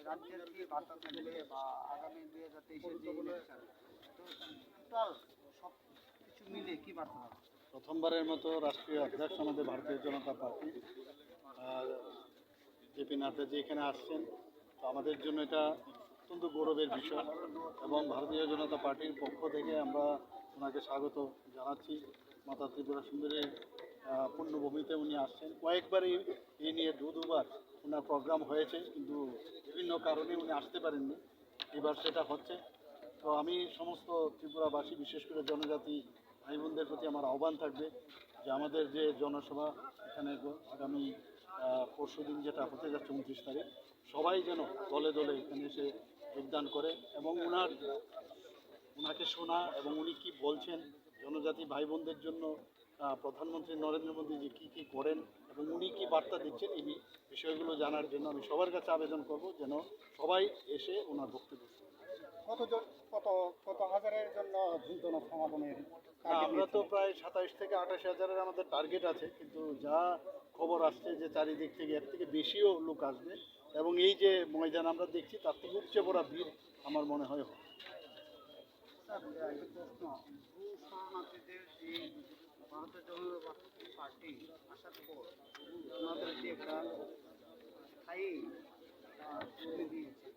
রাজ্যের কি বার্তা থাকবে বা আগামী 2023-এর যে ইলেকশন তো টোটাল সব কিছু মিলে কি বার্তা হবে? প্রথমবারের মতো রাষ্ট্রীয় অধ্যক্ষ আমাদের ভারতীয় জনতা পার্টি জেপি নাড্ডা যে এখানে আসছেন, তো আমাদের জন্য এটা অত্যন্ত গৌরবের বিষয় এবং ভারতীয় জনতা পার্টির পক্ষ থেকে আমরা ওনাকে স্বাগত জানাচ্ছি। মাতা ত্রিপুরা সুন্দরীর পুণ্যভূমিতে উনি আসছেন। কয়েকবারই এই নিয়ে দুবার ওনার প্রোগ্রাম হয়েছে, কিন্তু বিভিন্ন কারণে উনি আসতে পারেননি। এবার সেটা হচ্ছে। তো আমি সমস্ত ত্রিপুরাবাসী, বিশেষ করে জনজাতি ভাই বোনদের প্রতি আমার আহ্বান থাকবে যে আমাদের যে জনসভা এখানে আগামী পরশুদিন যেটা হতে যাচ্ছে 29 তারিখ, সবাই যেন দলে দলে এখানে এসে যোগদান করে এবং ওনাকে শোনা এবং উনি কি বলছেন জনজাতি ভাই বোনদের জন্য, প্রধানমন্ত্রী নরেন্দ্র মোদী যে কী করেন এবং উনি কি বার্তা দিচ্ছেন, এই বিষয়গুলো জানার জন্য আমি সবার কাছে আবেদন করব যেন সবাই এসে ওনার বক্তব্য। কত হাজারের জন্য সমাগমের? আমরা তো প্রায় 27 থেকে 28 হাজারের আমাদের টার্গেট আছে, কিন্তু যা খবর আসছে যে চারিদিক থেকে এর থেকে বেশিও লোক আসবে এবং এই যে ময়দান আমরা দেখছি তার থেকে উপচে পড়া ভিড় আমার মনে হয়। স্যার, একটা প্রশ্ন, শরণার্থীদের এই ভারতের জনতা পার্টি আসার পর ওনাদের যে একটা স্থায়ী ছুটি দিয়েছে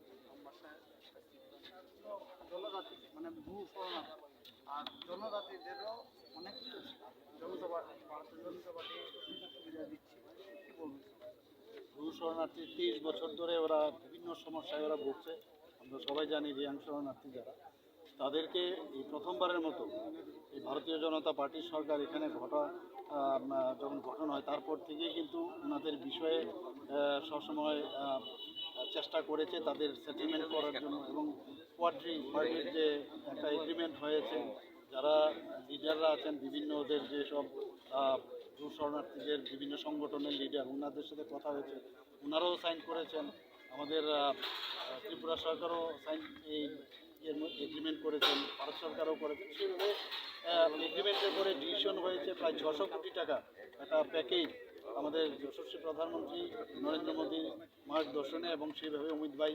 জনজাতি মানে শরণার্থী আর জনজাতিদেরও অনেক ভারতের জনতা পার্টি সুবিধা দিচ্ছে, কি বলবেন? শরণার্থী 30 বছর ধরে ওরা বিভিন্ন সমস্যায় ওরা ভুগছে। আমরা সবাই জানি রিয়াং শরণার্থী যারা, তাদেরকে এই প্রথমবারের মতো এই ভারতীয় জনতা পার্টির সরকার এখানে যখন গঠন হয় তারপর থেকেই কিন্তু ওনাদের বিষয়ে সবসময় চেষ্টা করেছে তাদের সেটেলমেন্ট করার জন্য এবং কোয়াড্রি পার্টির যে একটা এগ্রিমেন্ট হয়েছে, যারা লিডাররা আছেন বিভিন্ন ওদের যেসব শরণার্থীদের বিভিন্ন সংগঠনের লিডার, ওনাদের সাথে কথা হয়েছে, ওনারাও সাইন করেছেন। আমাদের ত্রিপুরা সরকারও এই এগ্রিমেন্ট করেছেন, ভারত সরকারও করেছেন। সেভাবে এগ্রিমেন্টের করে ডিসিশন হয়েছে প্রায় 600 কোটি টাকা একটা প্যাকেজ আমাদের যশস্বী প্রধানমন্ত্রী নরেন্দ্র মোদীর মার্গদর্শনে এবং সেইভাবে অমিত ভাই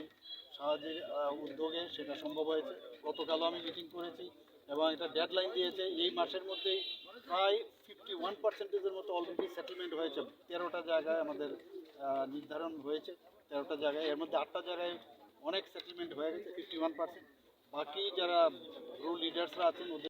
সাহায্যের উদ্যোগে সেটা সম্ভব হয়েছে। গতকালও আমি মিটিং করেছি এবং এটা ডেডলাইন দিয়েছে এই মাসের মধ্যেই প্রায় 51% মতো অলরেডি সেটেলমেন্ট হয়েছে। 13টা জায়গায় আমাদের নির্ধারণ হয়েছে, 13টা জায়গায়, এর মধ্যে 8টা জায়গায় অনেক সেটেলমেন্ট হয়ে গেছে 51%। বাকি যারা লিডার্সরা আছেন ওদের